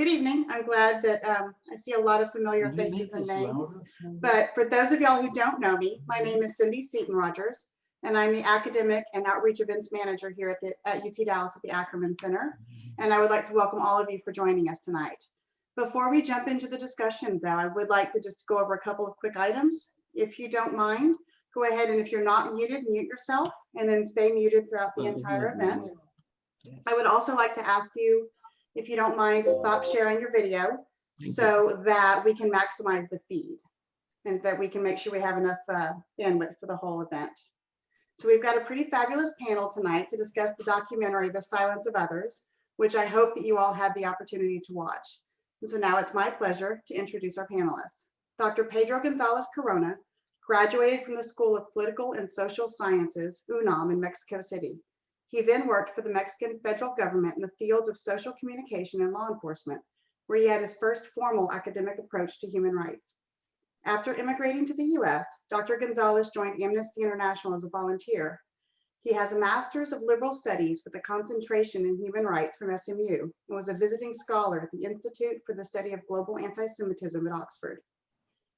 Good evening. I'm glad that I see a lot of familiar faces and names. But for those of y'all who don't know me, my name is Cindy Seaton Rogers, and I'm the Academic and Outreach Events Manager here at UT Dallas at the Ackerman Center. And I would like to welcome all of you for joining us tonight. Before we jump into the discussion, though, I would like to just go over a couple of quick items. If you don't mind, go ahead and if you're not muted, mute yourself and then stay muted throughout the entire event. I would also like to ask you, if you don't mind, to stop sharing your video so that we can maximize the feed and that we can make sure we have enough bandwidth for the whole event. So we've got a pretty fabulous panel tonight to discuss the documentary, The Silence of Others, which I hope that you all had the opportunity to watch. And so now it's my pleasure to introduce our panelists. Dr. Pedro Gonzalez Corona graduated from the School of Political and Social Sciences, UNAM, in Mexico City. He then worked for the Mexican federal government in the fields of social communication and law enforcement, where he had his first formal academic approach to human rights. After immigrating to the US, Dr. Gonzalez joined Amnesty International as a volunteer. He has a master's of liberal studies with a concentration in human rights from SMU and was a visiting scholar at the Institute for the Study of Global Anti-Semitism at Oxford.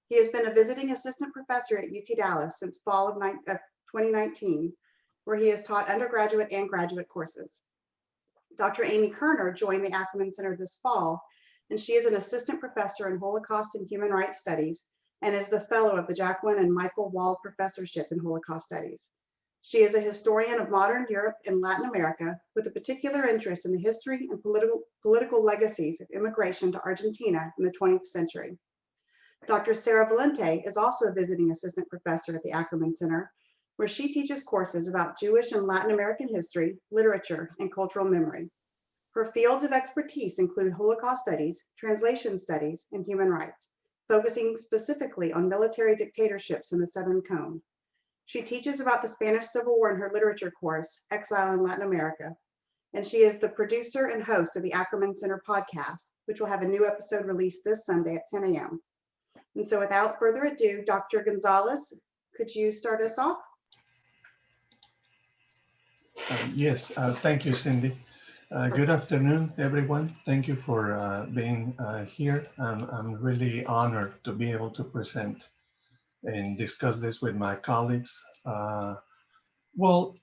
He has been a visiting assistant professor at UT Dallas since fall of 2019, where he has taught undergraduate and graduate courses. Dr. Amy Kerner joined the Ackerman Center this fall, and she is an assistant professor in Holocaust and Human Rights Studies and is the fellow of the Jacqueline and Michael Wald Professorship in Holocaust Studies. She is a historian of modern Europe and Latin America with a particular interest in the history and political legacies of immigration to Argentina in the 20th century. Dr. Sarah Valente is also a visiting assistant professor at the Ackerman Center, where she teaches courses about Jewish and Latin American history, literature, and cultural memory. Her fields of expertise include Holocaust studies, translation studies, and human rights, focusing specifically on military dictatorships in the Southern Cone. She teaches about the Spanish Civil War in her literature course, Exile in Latin America, and she is the producer and host of the Ackerman Center podcast, which will have a new episode released this Sunday at 10 a.m. And so without further ado, Dr. Gonzalez, could you start us off? Yes, thank you, Cindy. Good afternoon, everyone. Thank you for being here. I'm really honored to be able to present and discuss this with my colleagues. What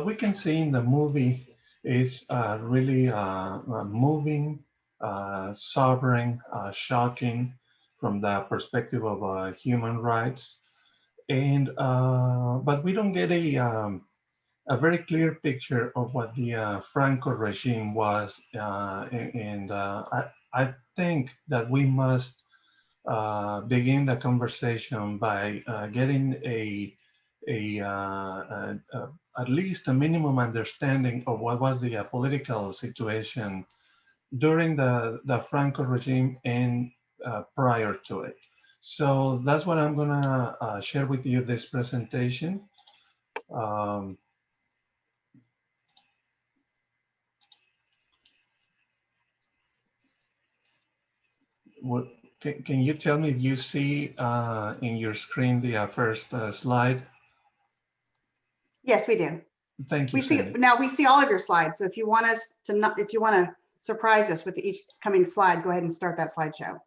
we can see in the movie is really moving, sobering, shocking from the perspective of human rights. And but we don't get a very clear picture of what the Franco regime was, and I think that we must begin the conversation by getting at least a minimum understanding of what was the political situation during the Franco regime and prior to it. So that's what I'm gonna share with you this presentation. Can you tell me if you see in your screen the first slide? Yes, we do. Thank you. We see all of your slides. So if you want us to not, if you want to surprise us with each coming slide, go ahead and start that slideshow.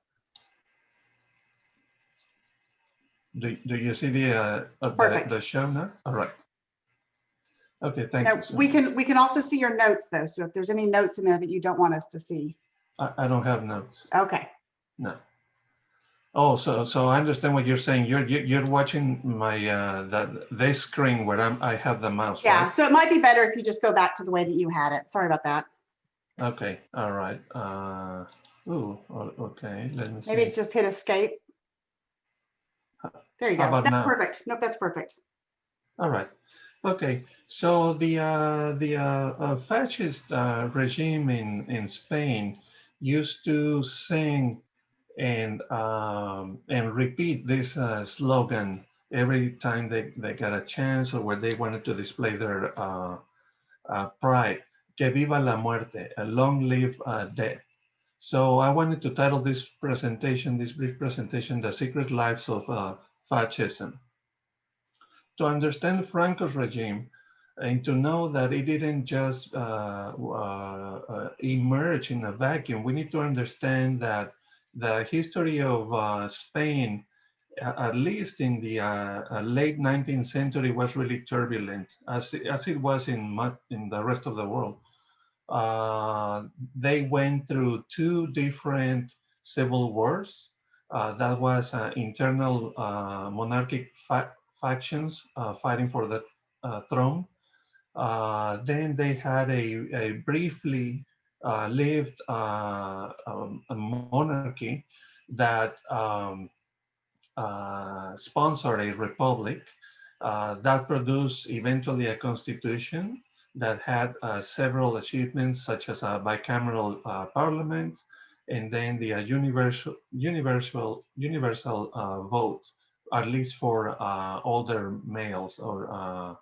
Do you see the show now? All right. Okay, thank you. We can also see your notes though. So if there's any notes in there that you don't want us to see. I don't have notes. Okay. No. Oh, so I understand what you're saying. You're watching my this screen where I have the mouse. Yeah. Right? So it might be better if you just go back to the way that you had it. Sorry about that. Okay. All right. Okay. Let me see. Maybe just hit escape. There you go. That's now? Perfect. Nope, that's perfect. All right. Okay. So the fascist regime in Spain used to sing and repeat this slogan every time they got a chance or where they wanted to display their pride. Que viva la muerte, long live death. So I wanted to title this presentation, this brief presentation, The Secret Lives of Fascism. To understand Franco's regime, and to know that it didn't just emerge in a vacuum. We need to understand that the history of Spain, at least in the late 19th century, was really turbulent, as it was in the rest of the world. They went through two different civil wars. That was internal monarchic factions fighting for the throne. Then they had a briefly lived a monarchy that sponsored a republic that produced eventually a constitution that had several achievements, such as a bicameral parliament, and then the universal vote, at least for older males or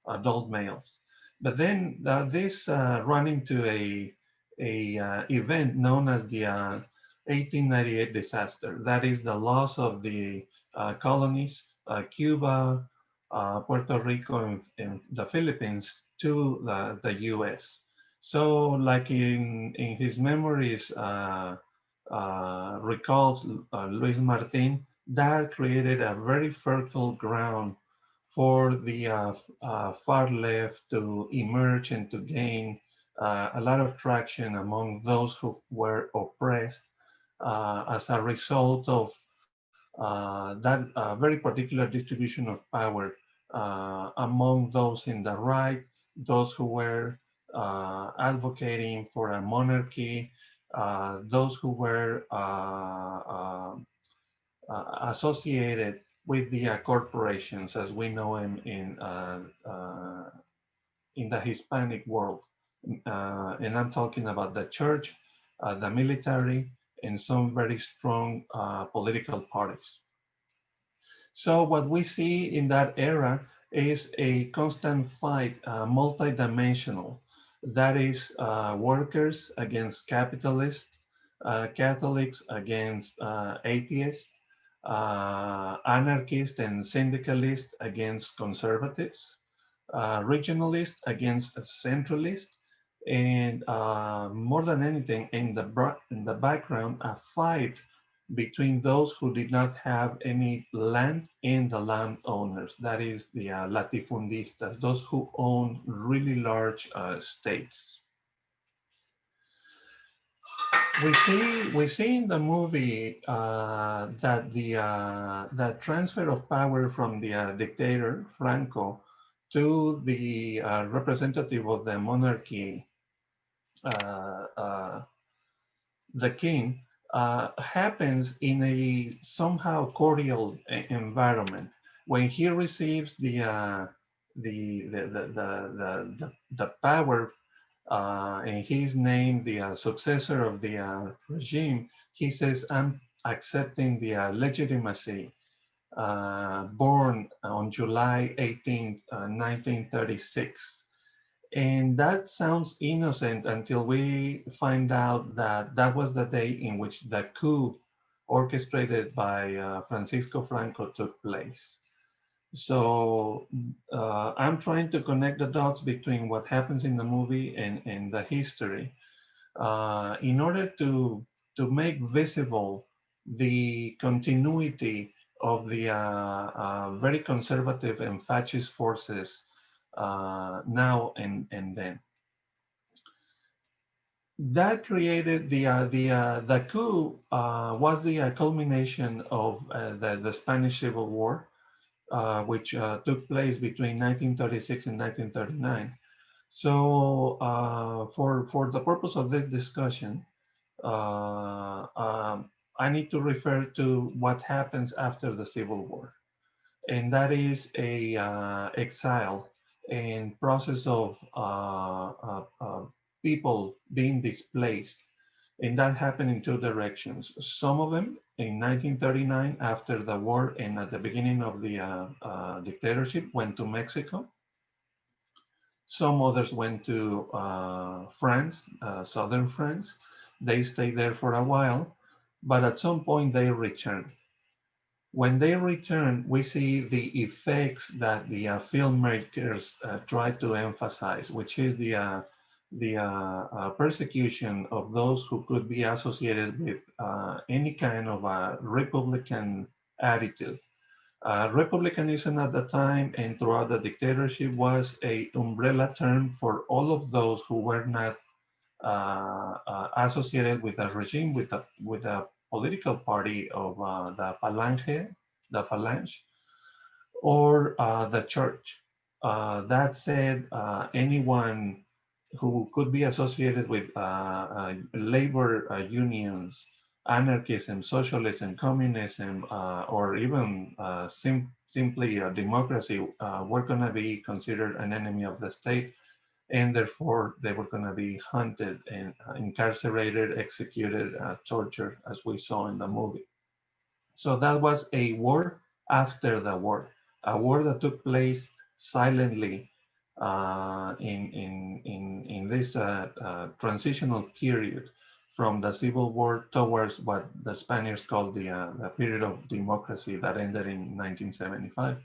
adult males. But then this ran into a event known as the 1898 disaster. That is the loss of the colonies, Cuba, Puerto Rico, and the Philippines to the US. So like in his memories recalls Luis Martin, that created a very fertile ground for the far left to emerge and to gain a lot of traction among those who were oppressed as a result of that very particular distribution of power among those in the right, those who were advocating for a monarchy, those who were associated with the corporations as we know them in the Hispanic world. And I'm talking about the church, the military, and some very strong political parties. So what we see in that era is a constant fight, multidimensional. That is workers against capitalists, Catholics against atheists, anarchists and syndicalists against conservatives, regionalists against centralists, and more than anything, in the background, a fight between those who did not have any land and the landowners. That is the latifundistas, those who own really large states. We see in the movie that the transfer of power from the dictator Franco to the representative of the monarchy, the king, happens in a somehow cordial environment. When he receives the power and he's named the successor of the regime, he says, "I'm accepting the legitimacy born on July 18th, 1936. And that sounds innocent until we find out that that was the day in which the coup orchestrated by Francisco Franco took place. So I'm trying to connect the dots between what happens in the movie and the history in order to make visible the continuity of the very conservative and fascist forces now and then. That created the coup was the culmination of the Spanish Civil War, which took place between 1936 and 1939. So for the purpose of this discussion, I need to refer to what happens after the Civil War. And that is a exile and process of people being displaced. And that happened in two directions. Some of them in 1939 after the war and at the beginning of the dictatorship went to Mexico. Some others went to France, southern France. They stayed there for a while, but at some point they returned. When they return, we see the effects that the filmmakers try to emphasize, which is the persecution of those who could be associated with any kind of Republican attitude. Republicanism at the time and throughout the dictatorship was a umbrella term for all of those who were not associated with the regime, with the political party of the Phalange, or the church. That said, anyone who could be associated with labor unions, anarchism, socialism, communism, or even simply democracy were going to be considered an enemy of the state, and therefore they were going to be hunted and incarcerated, executed, tortured, as we saw in the movie. So that was a war after the war, a war that took place silently in this transitional period from the Civil War towards what the Spaniards called the period of democracy that ended in 1975.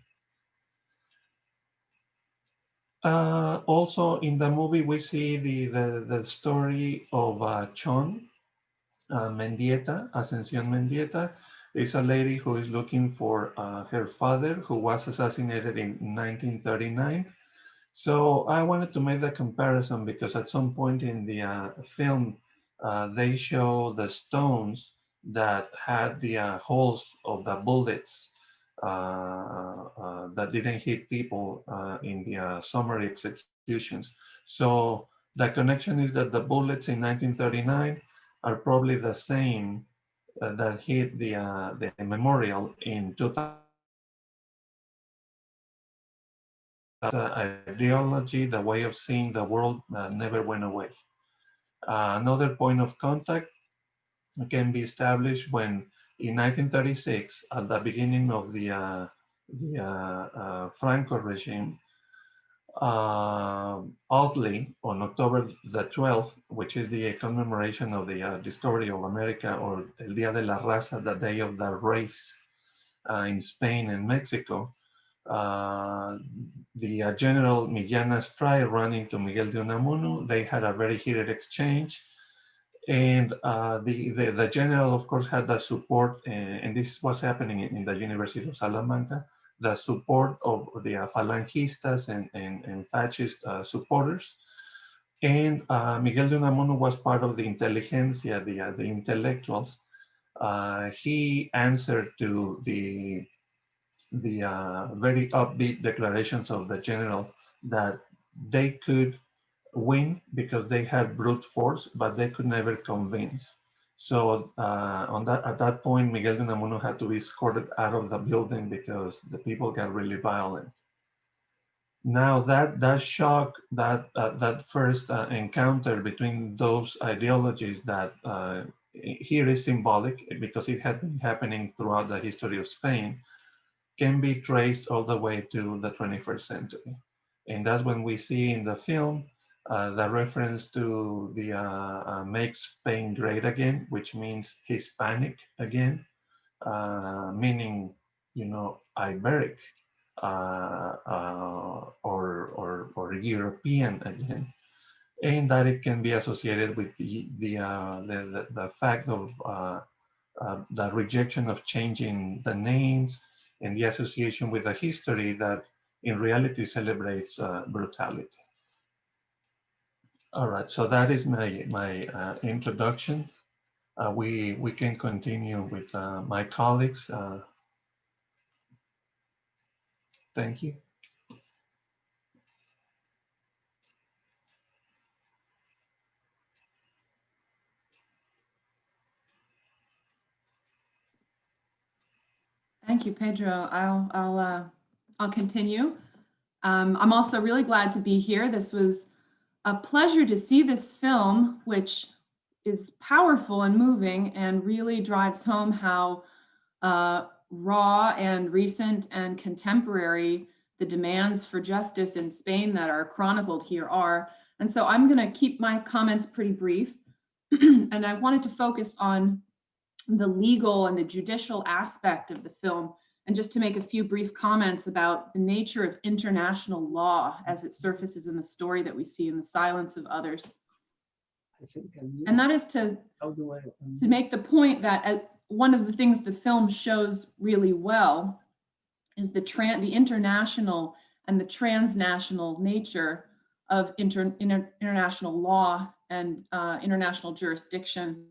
Also in the movie, we see the story of Chon Mendieta, Ascencion Mendieta, is a lady who is looking for her father, who was assassinated in 1939. So I wanted to make the comparison because at some point in the film, they show the stones that had the holes of the bullets that didn't hit people in the summary executions. So the connection is that the bullets in 1939 are probably the same that hit the memorial in 2000. Ideology, the way of seeing the world never went away. Another point of contact can be established when in 1936, at the beginning of the Franco regime, oddly, on October the 12th, which is the commemoration of the discovery of America, or El Día de la Raza, the Day of the Race in Spain and Mexico, the General Millán Astray ran into Miguel de Unamuno. They had a very heated exchange. And the general, of course, had the support, and this was happening in the University of Salamanca, the support of the Falangistas and fascist supporters. And Miguel de Unamuno was part of the intelligentsia, the intellectuals. He answered to the very upbeat declarations of the general that they could win because they had brute force, but they could never convince. So at that point, Miguel de Unamuno had to be escorted out of the building because the people got really violent. Now that shock, that first encounter between those ideologies that here is symbolic because it had been happening throughout the history of Spain, can be traced all the way to the 21st century. And that's when we see in the film the reference to the Make Spain Great Again, which means Hispanic again, meaning, Iberic or European again. And that it can be associated with the fact of the rejection of changing the names and the association with a history that in reality celebrates brutality. All right, so that is my introduction. We can continue with my colleagues. Thank you. Thank you, Pedro. I'll continue. I'm also really glad to be here. This was a pleasure to see this film, which is powerful and moving and really drives home how raw and recent and contemporary the demands for justice in Spain that are chronicled here are. And so I'm going to keep my comments pretty brief. And I wanted to focus on the legal and the judicial aspect of the film, and just to make a few brief comments about the nature of international law as it surfaces in the story that we see in The Silence of Others. And that is to make the point that one of the things the film shows really well is the international and the transnational nature of international law and international jurisdiction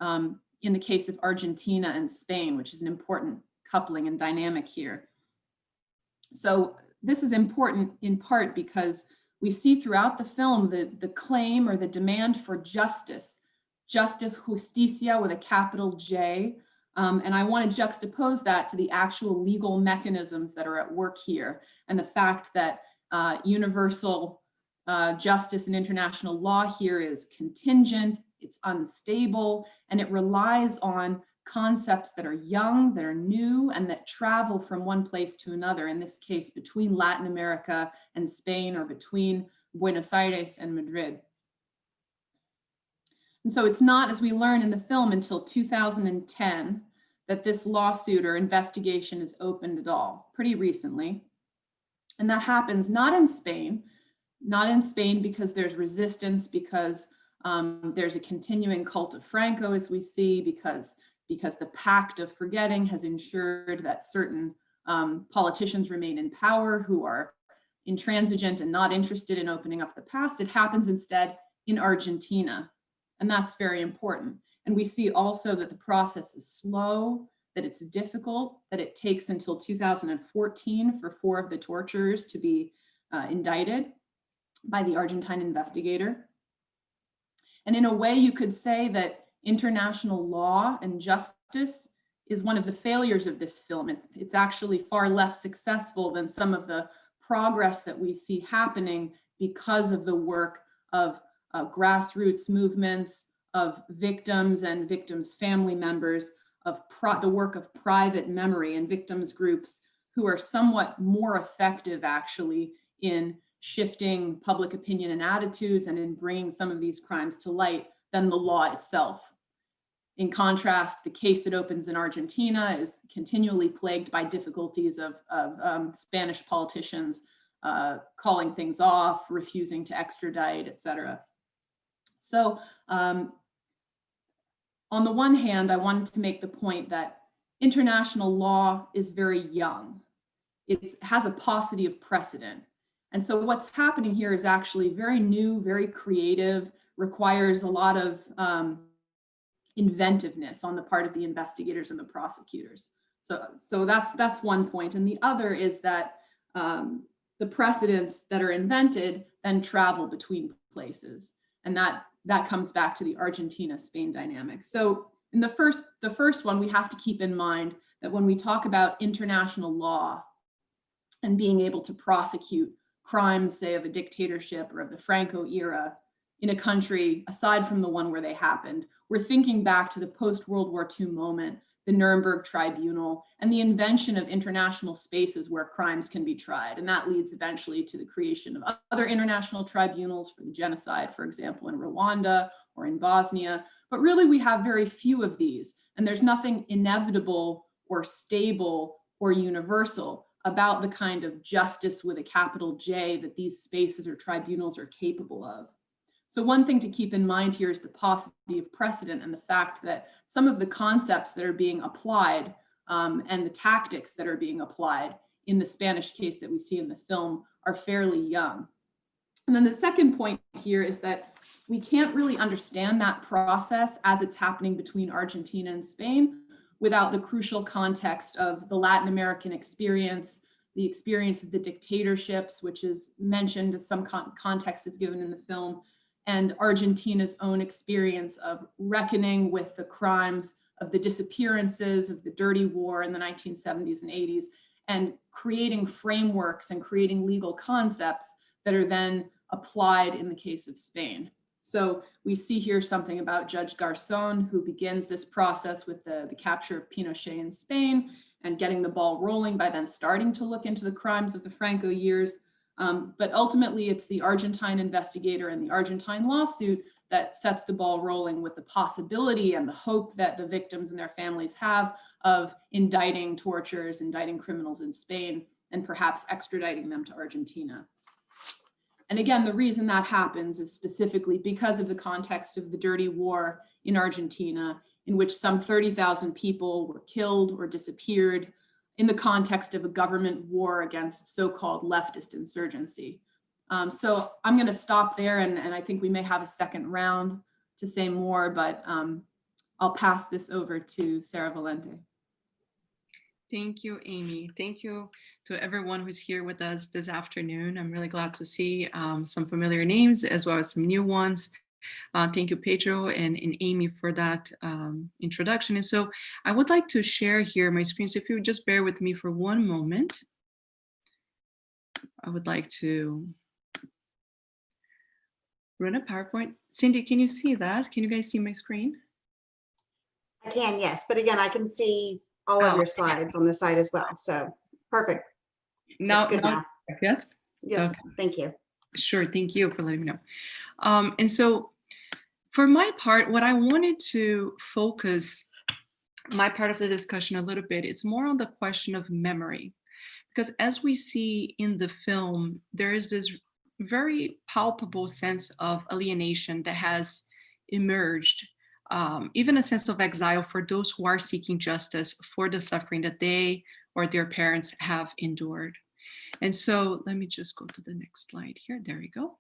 in the case of Argentina and Spain, which is an important coupling and dynamic here. So this is important in part because we see throughout the film the claim or the demand for justice, justicia with a capital J. And I want to juxtapose that to the actual legal mechanisms that are at work here and the fact that universal justice and international law here is contingent, it's unstable, and it relies on concepts that are young, that are new, and that travel from one place to another, in this case, between Latin America and Spain, or between Buenos Aires and Madrid. And so it's not, as we learn in the film, until 2010 that this lawsuit or investigation is opened at all, pretty recently. And that happens not in Spain because there's resistance, because there's a continuing cult of Franco, as we see, because the pact of forgetting has ensured that certain politicians remain in power who are intransigent and not interested in opening up the past. It happens instead in Argentina, and that's very important. And we see also that the process is slow, that it's difficult, that it takes until 2014 for 4 of the torturers to be indicted by the Argentine investigator. And in a way, you could say that international law and justice is one of the failures of this film. It's actually far less successful than some of the progress that we see happening because of the work of grassroots movements, of victims and victims' family members, of the work of private memory and victims groups who are somewhat more effective actually in shifting public opinion and attitudes and in bringing some of these crimes to light than the law itself. In contrast, the case that opens in Argentina is continually plagued by difficulties of Spanish politicians calling things off, refusing to extradite, et cetera. So on the one hand, I wanted to make the point that international law is very young. It has a paucity of precedent. And so what's happening here is actually very new, very creative, requires a lot of inventiveness on the part of the investigators and the prosecutors. So that's one point. And the other is that the precedents that are invented then travel between places. And that comes back to the Argentina-Spain dynamic. So in the first one, we have to keep in mind that when we talk about international law and being able to prosecute crimes, say, of a dictatorship or of the Franco era in a country aside from the one where they happened, we're thinking back to the post-World War II moment, the Nuremberg Tribunal, and the invention of international spaces where crimes can be tried. And that leads eventually to the creation of other international tribunals for the genocide, for example, in Rwanda or in Bosnia. But really, we have very few of these. And there's nothing inevitable or stable or universal about the kind of justice with a capital J that these spaces or tribunals are capable of. So one thing to keep in mind here is the paucity of precedent and the fact that some of the concepts that are being applied and the tactics that are being applied in the Spanish case that we see in the film are fairly young. And then the second point here is that we can't really understand that process as it's happening between Argentina and Spain without the crucial context of the Latin American experience, the experience of the dictatorships, which is mentioned as some context is given in the film, and Argentina's own experience of reckoning with the crimes of the disappearances of the dirty war in the 1970s and 80s, and creating frameworks and creating legal concepts that are then applied in the case of Spain. So we see here something about Judge Garzón, who begins this process with the capture of Pinochet in Spain and getting the ball rolling by then starting to look into the crimes of the Franco years. But ultimately, it's the Argentine investigator and the Argentine lawsuit that sets the ball rolling with the possibility and the hope that the victims and their families have of indicting torturers, indicting criminals in Spain, and perhaps extraditing them to Argentina. And again, the reason that happens is specifically because of the context of the dirty war in Argentina, in which some 30,000 people were killed or disappeared in the context of a government war against so-called leftist insurgency. So I'm going to stop there, and I think we may have a second round to say more, but I'll pass this over to Sarah Valente. Thank you, Amy. Thank you to everyone who's here with us this afternoon. I'm really glad to see some familiar names as well as some new ones. Thank you, Pedro and Amy, for that introduction. And so I would like to share here my screen. So if you would just bear with me for one moment, I would like to run a PowerPoint. Cindy, can you see that? Can you guys see my screen? I can, yes. But again, I can see all of your slides on the side as well. So perfect. Now, good now. Yes? Yes, Okay. thank you. Sure, thank you for letting me know. And so for my part, what I wanted to focus my part of the discussion a little bit, it's more on the question of memory. Because as we see in the film, there is this very palpable sense of alienation that has emerged, even a sense of exile for those who are seeking justice for the suffering that they or their parents have endured. And so let me just go to the next slide here. There we go.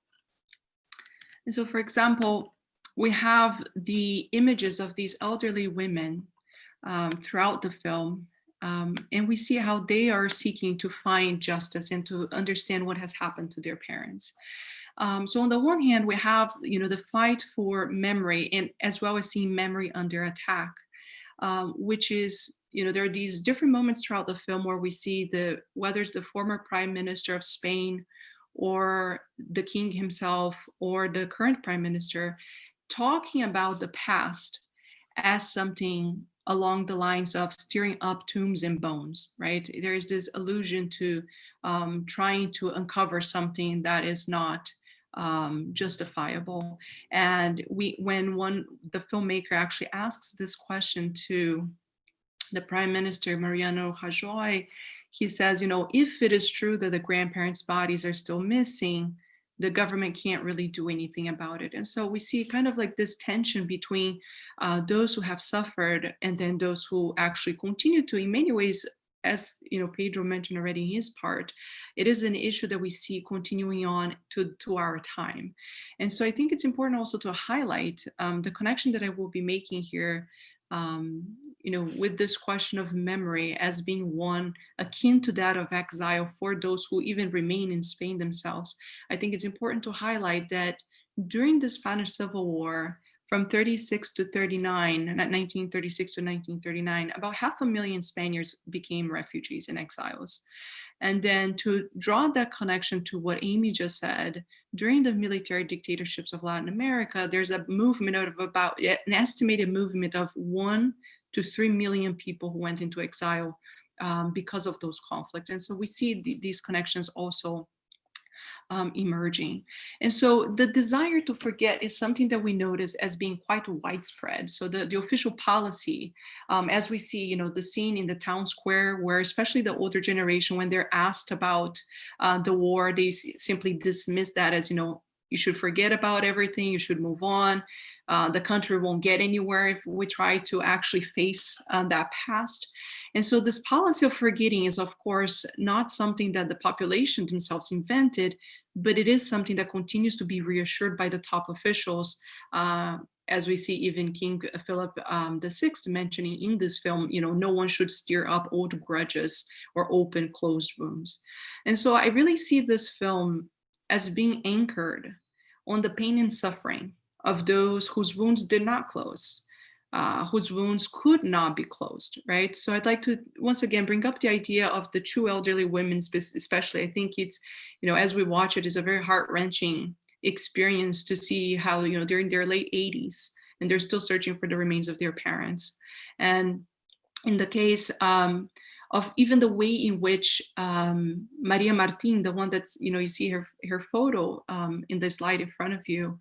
And so, for example, we have the images of these elderly women throughout the film. And we see how they are seeking to find justice and to understand what has happened to their parents. So on the one hand, we have, the fight for memory, and as well as seeing memory under attack, which is, there are these different moments throughout the film where we see whether it's the former prime minister of Spain or the king himself or the current prime minister talking about the past as something along the lines of stirring up tombs and bones, right? There is this allusion to trying to uncover something that is not justifiable. And when the filmmaker actually asks this question to the Prime Minister, Mariano Rajoy, he says, if it is true that the grandparents' bodies are still missing, the government can't really do anything about it. And so we see kind of like this tension between those who have suffered and then those who actually continue to, in many ways, as Pedro mentioned already in his part, it is an issue that we see continuing on to our time. And so I think it's important also to highlight the connection that I will be making here with this question of memory as being one akin to that of exile for those who even remain in Spain themselves. I think it's important to highlight that during the Spanish Civil War, from 1936 to 1939, about 500,000 Spaniards became refugees and exiles. And then to draw that connection to what Amy just said, during the military dictatorships of Latin America, there's a movement of about an estimated movement of 1 to 3 million people who went into exile because of those conflicts. And so we see these connections also emerging. And so the desire to forget is something that we notice as being quite widespread. So the official policy, as we see, the scene in the town square where especially the older generation, when they're asked about the war, they simply dismiss that as, you should forget about everything, you should move on. The country won't get anywhere if we try to actually face that past. And so this policy of forgetting is, of course, not something that the population themselves invented, but it is something that continues to be reassured by the top officials, as we see even King Philip VI mentioning in this film, no one should stir up old grudges or open closed wounds. And so I really see this film as being anchored on the pain and suffering of those whose wounds did not close, whose wounds could not be closed, right? So I'd like to once again bring up the idea of the two elderly women, especially. I think it's, as we watch it, is a very heart-wrenching experience to see how, they're in their late 80s and they're still searching for the remains of their parents. And in the case of even the way in which Maria Martin, the one that's, you see her photo in the slide in front of you,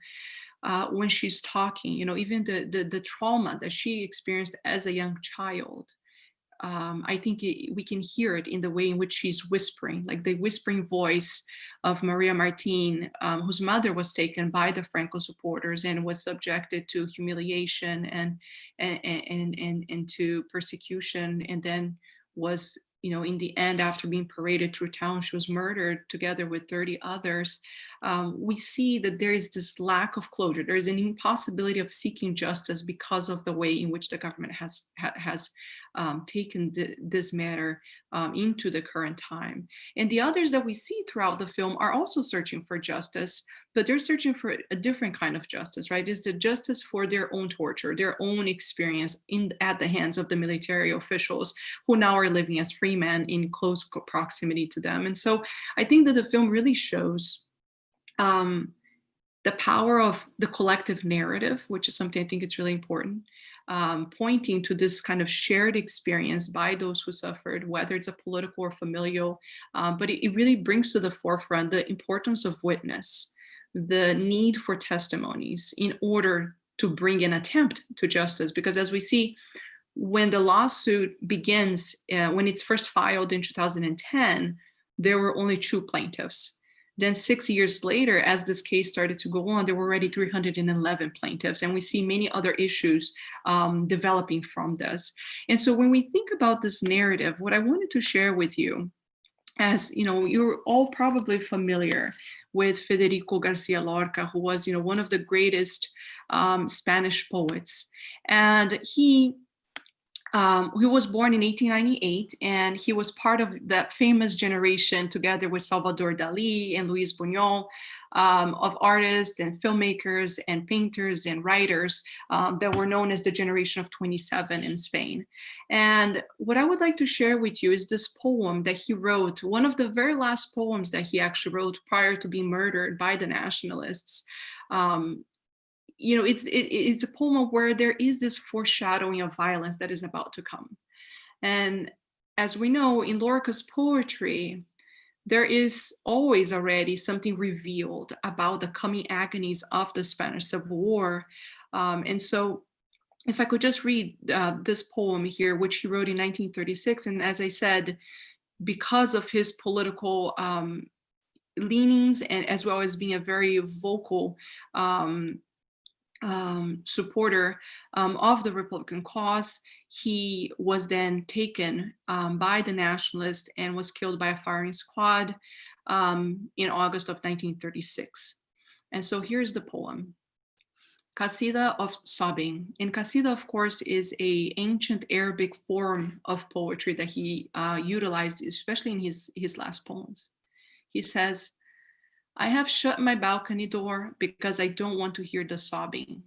when she's talking, even the trauma that she experienced as a young child. I think we can hear it in the way in which she's whispering, like the whispering voice of Maria Martin, whose mother was taken by the Franco supporters and was subjected to humiliation and to persecution, and then was, in the end, after being paraded through town, she was murdered together with 30 others. We see that there is this lack of closure. There is an impossibility of seeking justice because of the way in which the government has taken this matter into the current time. And the others that we see throughout the film are also searching for justice, but they're searching for a different kind of justice, right? It's the justice for their own torture, their own experience at the hands of the military officials who now are living as free men in close proximity to them. And so I think that the film really shows the power of the collective narrative, which is something I think it's really important, pointing to this kind of shared experience by those who suffered, whether it's a political or familial, but it really brings to the forefront the importance of witness, the need for testimonies in order to bring an attempt to justice. Because as we see, when the lawsuit begins, when it's first filed in 2010, there were only 2 plaintiffs. Then 6 years later, as this case started to go on, there were already 311 plaintiffs, and we see many other issues developing from this. And so when we think about this narrative, what I wanted to share with you, as you're all probably familiar with Federico Garcia Lorca, who was one of the greatest Spanish poets, and he was born in 1898, and he was part of that famous generation, together with Salvador Dali and Luis Buñuel, of artists and filmmakers and painters and writers that were known as the generation of 27 in Spain. And what I would like to share with you is this poem that he wrote, one of the very last poems that he actually wrote prior to being murdered by the nationalists. It's a poem where there is this foreshadowing of violence that is about to come. And as we know, in Lorca's poetry, there is always already something revealed about the coming agonies of the Spanish Civil War. And so if I could just read this poem here, which he wrote in 1936, and as I said, because of his political leanings, and as well as being a very vocal supporter of the Republican cause, he was then taken by the nationalists and was killed by a firing squad in August of 1936. And so here's the poem, Qasida of Sobbing. And Qasida, of course, is an ancient Arabic form of poetry that he utilized, especially in his last poems. He says, I have shut my balcony door because I don't want to hear the sobbing.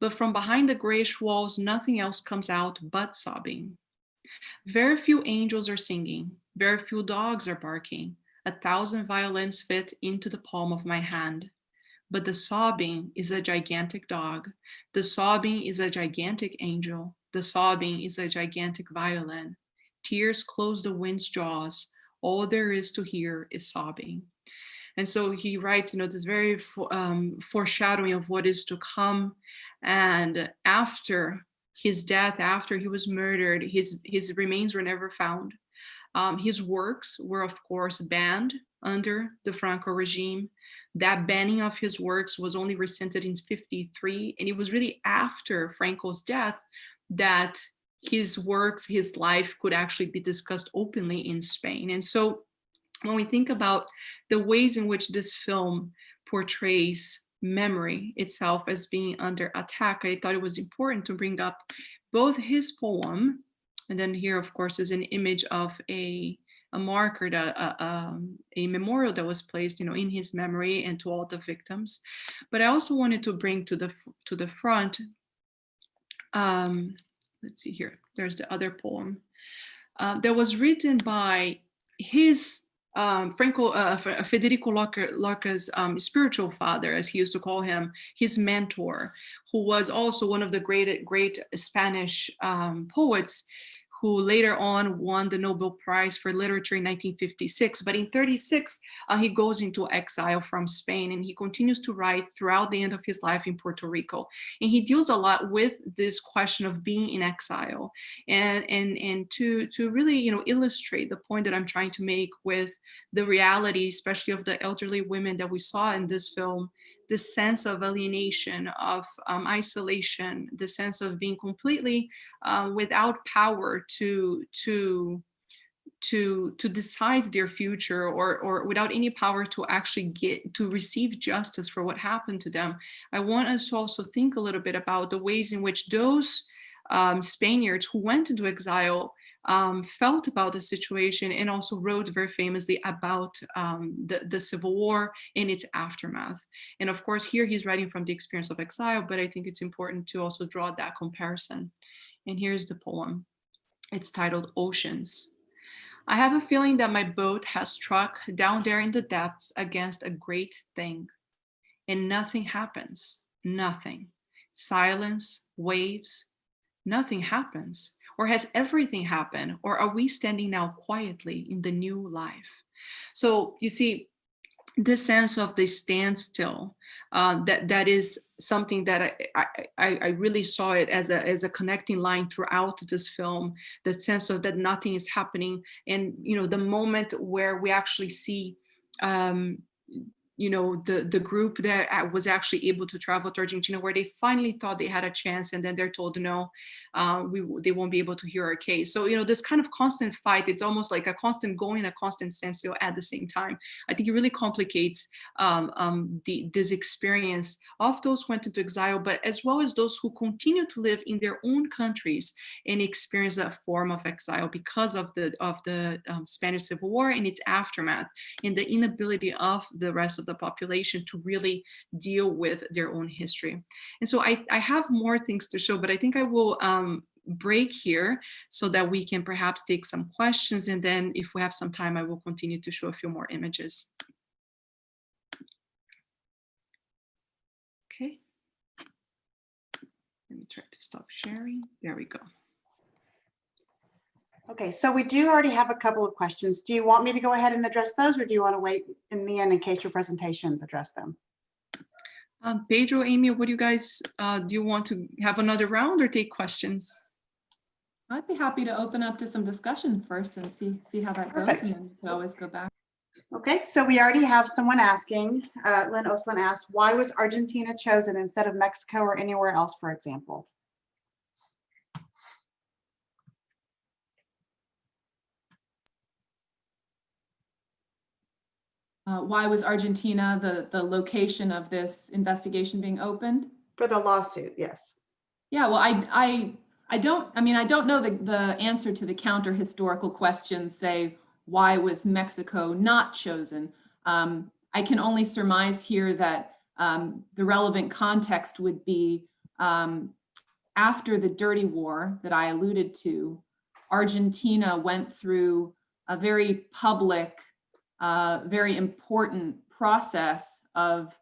But from behind the grayish walls, nothing else comes out but sobbing. Very few angels are singing. Very few dogs are barking. 1,000 violins fit into the palm of my hand. But the sobbing is a gigantic dog. The sobbing is a gigantic angel. The sobbing is a gigantic violin. Tears close the wind's jaws. All there is to hear is sobbing. And so he writes, this very foreshadowing of what is to come. And after his death, after he was murdered, his remains were never found. His works were, of course, banned under the Franco regime. That banning of his works was only rescinded in 1953. And it was really after Franco's death that his works, his life could actually be discussed openly in Spain. And so when we think about the ways in which this film portrays memory itself as being under attack, I thought it was important to bring up both his poem, and then here, of course, is an image of a marker, a memorial that was placed, in his memory and to all the victims. But I also wanted to bring to the front. Let's see here. There's the other poem that was written by his Federico Lorca's spiritual father, as he used to call him, his mentor, who was also one of the great Spanish poets, who later on won the Nobel Prize for Literature in 1956. But in 36, he goes into exile from Spain, and he continues to write throughout the end of his life in Puerto Rico. And he deals a lot with this question of being in exile, and to really, you know, illustrate the point that I'm trying to make with the reality, especially of the elderly women that we saw in this film, this sense of alienation, of isolation, the sense of being completely without power to decide their future, or without any power to actually get to receive justice for what happened to them. I want us to also think a little bit about the ways in which those Spaniards who went into exile felt about the situation, and also wrote very famously about the Civil War and its aftermath. And of course, here he's writing from the experience of exile, but I think it's important to also draw that comparison. And here's the poem. It's titled Oceans. I have a feeling that my boat has struck down there in the depths against a great thing, and nothing happens, nothing. Silence, waves, nothing happens. Or has everything happened? Or are we standing now quietly in the new life? So you see, this sense of the standstill, that is something that I really saw it as a connecting line throughout this film, the sense of that nothing is happening. And, you know, the moment where we actually see, you know, the group that was actually able to travel to Argentina, where they finally thought they had a chance, and then they're told no, they won't be able to hear our case. So, you know, this kind of constant fight, it's almost like a constant going, a constant standstill at the same time. I think it really complicates this experience of those who went into exile, but as well as those who continue to live in their own countries and experience that form of exile because of the Spanish Civil War and its aftermath, and the inability of the rest of the population to really deal with their own history. And so I have more things to show, but I think I will break here so that we can perhaps take some questions, and then if we have some time, I will continue to show a few more images. Okay. Let me try to stop sharing. There we go. Okay, so we do already have a couple of questions. Do you want me to go ahead and address those, or do you want to wait in the end in case your presentations address them? Pedro, Amy, what do you guys, do you want to have another round or take questions? I'd be happy to open up to some discussion first and see how that goes, Perfect. and then we can always go back. Okay, so we already have someone asking, Lynn Oslin asked, why was Argentina chosen instead of Mexico or anywhere else, for example? Why was Argentina the location of this investigation being opened? For the lawsuit, yes. Yeah, well, I don't know the answer to the counter historical question, say, why was Mexico not chosen? I can only surmise here that the relevant context would be after the Dirty War that I alluded to, Argentina went through a very public, very important process of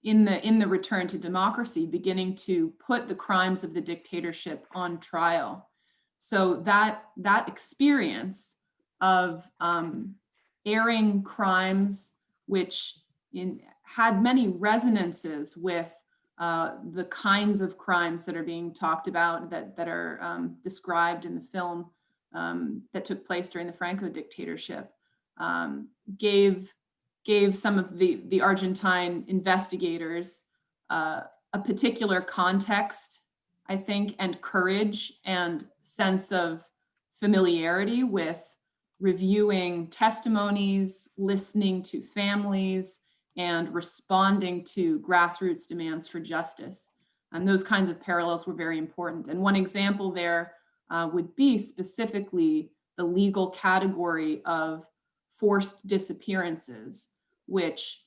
in the return to democracy, beginning to put the crimes of the dictatorship on trial. So that experience of airing crimes, which had many resonances with the kinds of crimes that are being talked about, that are described in the film that took place during the Franco dictatorship, gave some of the Argentine investigators a particular context, I think, and courage and sense of familiarity with reviewing testimonies, listening to families, and responding to grassroots demands for justice. And those kinds of parallels were very important. And one example there would be specifically the legal category of forced disappearances, which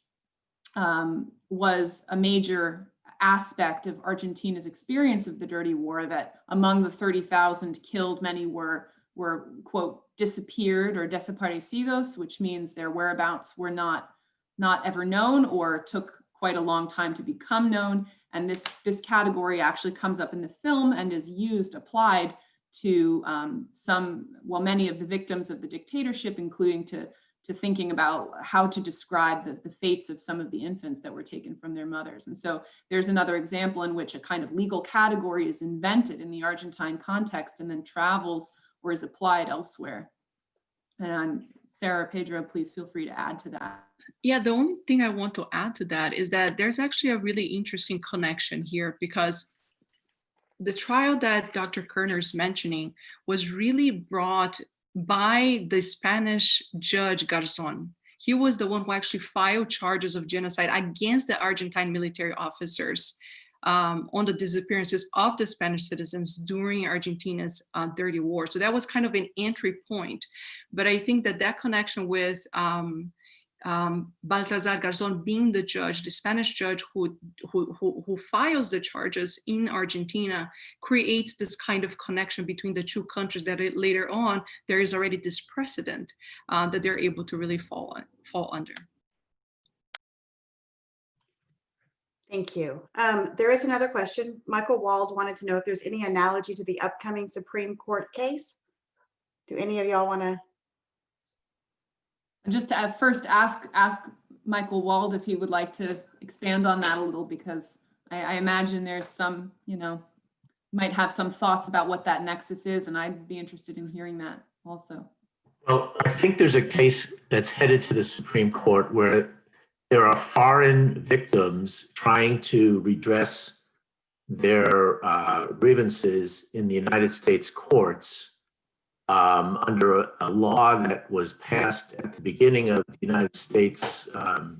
was a major aspect of Argentina's experience of the Dirty War, that among the 30,000 killed, many were quote, disappeared or desaparecidos, which means their whereabouts were not ever known or took quite a long time to become known. And this category actually comes up in the film and is applied to many of the victims of the dictatorship, including to thinking about how to describe the fates of some of the infants that were taken from their mothers. And so there's another example in which a kind of legal category is invented in the Argentine context and then travels or is applied elsewhere. And Sarah, Pedro, please feel free to add to that. Yeah, the only thing I want to add to that is that there's actually a really interesting connection here, because the trial that Dr. Kerner is mentioning was really brought by the Spanish judge Garzón. He was the one who actually filed charges of genocide against the Argentine military officers on the disappearances of the Spanish citizens during Argentina's dirty war. So that was kind of an entry point. But I think that connection with Baltasar Garzón being the judge, the Spanish judge who files the charges in Argentina, creates this kind of connection between the two countries that later on there is already this precedent that they're able to really fall under. Thank you. There is another question. Michael Wald wanted to know if there's any analogy to the upcoming Supreme Court case. Do any of y'all want to? Just to first ask Michael Wald if he would like to expand on that a little, because I imagine there's some, might have some thoughts about what that nexus is, and I'd be interested in hearing that also. Well, I think there's a case that's headed to the Supreme Court where there are foreign victims trying to redress their grievances in the United States courts under a law that was passed at the beginning of the United States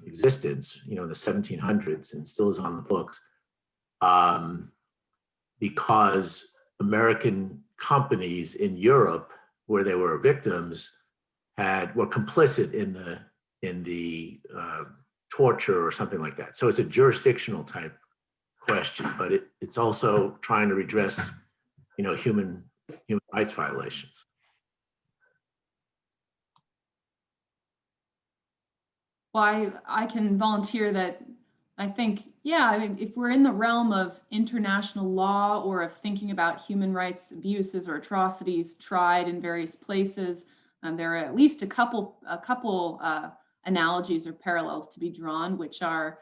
existence, in the 1700s, and still is on the books, because American companies in Europe, where they were victims, were complicit in the torture or something like that. So it's a jurisdictional type question, but it's also trying to redress, human rights violations. Well, I can volunteer that I think, if we're in the realm of international law or of thinking about human rights abuses or atrocities tried in various places, there are at least a couple analogies or parallels to be drawn, which are,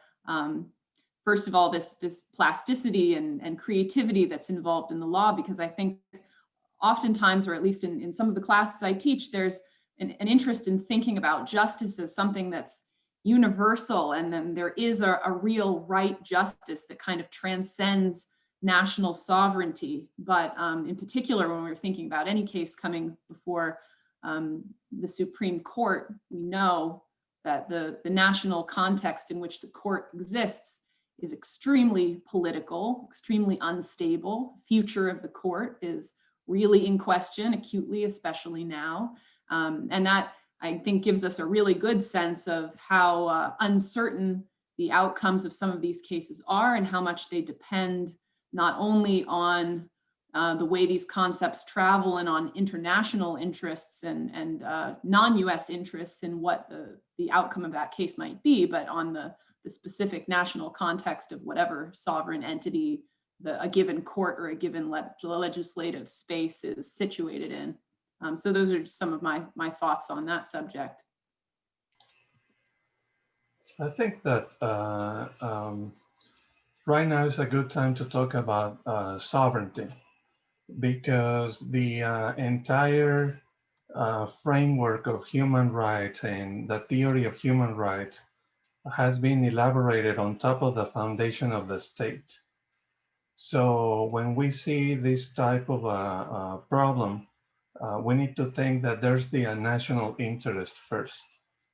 first of all, this plasticity and creativity that's involved in the law, because I think oftentimes, or at least in some of the classes I teach, there's an interest in thinking about justice as something that's universal, and then there is a real right justice that kind of transcends national sovereignty. But in particular, when we're thinking about any case coming before the Supreme Court, we know that the national context in which the court exists is extremely political, extremely unstable. The future of the court is really in question, acutely, especially now. And that, I think, gives us a really good sense of how uncertain the outcomes of some of these cases are, and how much they depend not only on the way these concepts travel and on international interests and non-US interests in what the outcome of that case might be, but on the specific national context of whatever sovereign entity a given court or a given legislative space is situated in. So those are some of my thoughts on that subject. I think that right now is a good time to talk about sovereignty, because the entire framework of human rights and the theory of human rights has been elaborated on top of the foundation of the state. So when we see this type of problem, we need to think that there's the national interest first.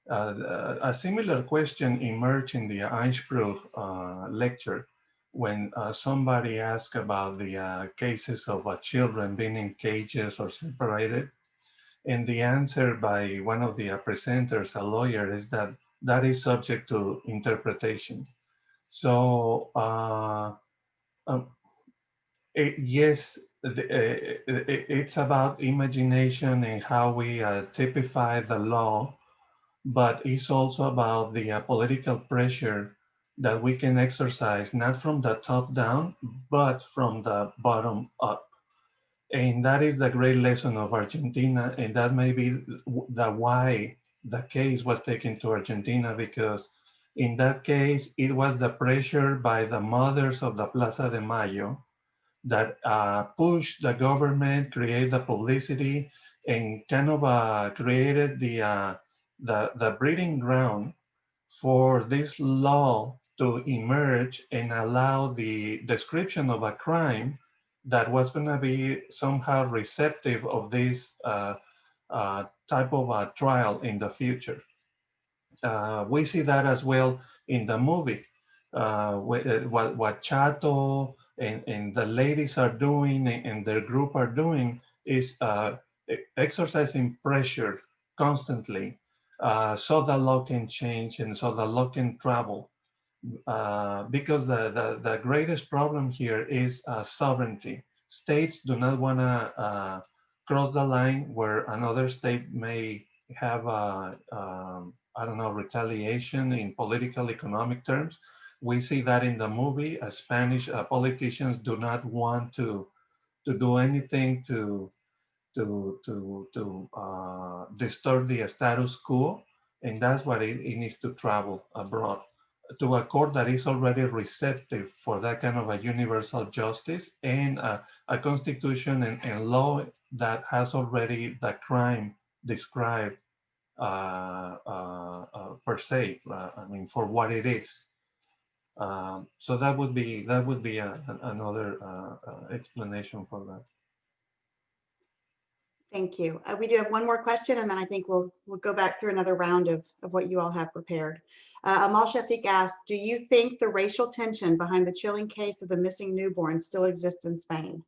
A similar question emerged in the Einspruch lecture when somebody asked about the cases of children being in cages or separated. And the answer by one of the presenters, a lawyer, is that that is subject to interpretation. So yes, it's about imagination and how we typify the law, but it's also about the political pressure that we can exercise, not from the top down, but from the bottom up. And that is the great lesson of Argentina, and that may be the why the case was taken to Argentina, because in that case, it was the pressure by the mothers of the Plaza de Mayo that pushed the government, create the publicity, and kind of created the breeding ground for this law to emerge and allow the description of a crime that was going to be somehow receptive of this type of a trial in the future. We see that as well in the movie. What Chato and the ladies are doing and their group are doing is exercising pressure constantly, so the law can change and so the law can travel. Because the greatest problem here is sovereignty. States do not want to cross the line where another state may have, I don't know, retaliation in political, economic terms. We see that in the movie. Spanish politicians do not want to do anything to disturb the status quo, and that's why it needs to travel abroad to a court that is already receptive for that kind of a universal justice and a constitution and law that has already the crime described per se. I mean, for what it is. So that would be another explanation for that. Thank you. We do have one more question, and then I think we'll go back through another round of what you all have prepared. Amal Shafiq asked, do you think the racial tension behind the chilling case of the missing newborn still exists in Spain?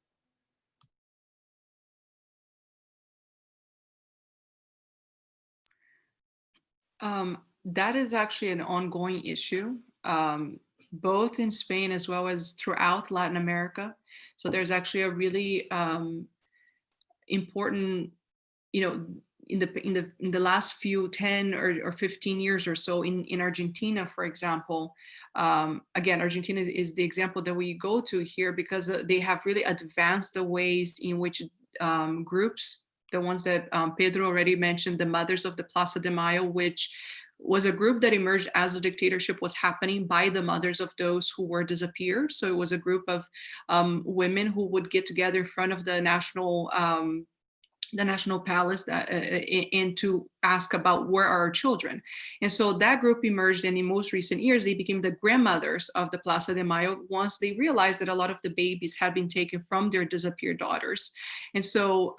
That is actually an ongoing issue, both in Spain as well as throughout Latin America. So there's actually a really important, in the last few 10 or 15 years or so in Argentina, for example. Again, Argentina is the example that we go to here because they have really advanced the ways in which groups, the ones that Pedro already mentioned, the Mothers of the Plaza de Mayo, which was a group that emerged as the dictatorship was happening by the mothers of those who were disappeared. So it was a group of women who would get together in front of the national palace and to ask about where are our children. And so that group emerged, and in most recent years, they became the grandmothers of the Plaza de Mayo once they realized that a lot of the babies had been taken from their disappeared daughters. And so,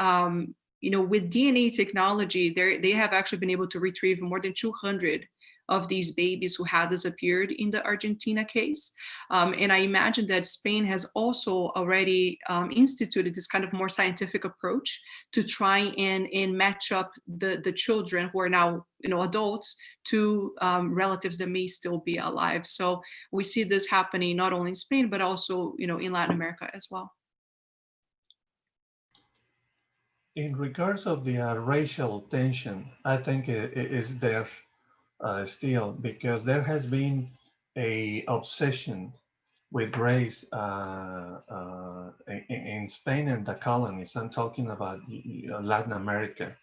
with DNA technology, they have actually been able to retrieve more than 200 of these babies who had disappeared in the Argentina case. And I imagine that Spain has also already instituted this kind of more scientific approach to try and match up the children who are now adults to relatives that may still be alive. So we see this happening not only in Spain, but also in Latin America as well. In regards of the racial tension, I think it is there still, because there has been a obsession with race in Spain and the colonies. I'm talking about Latin America.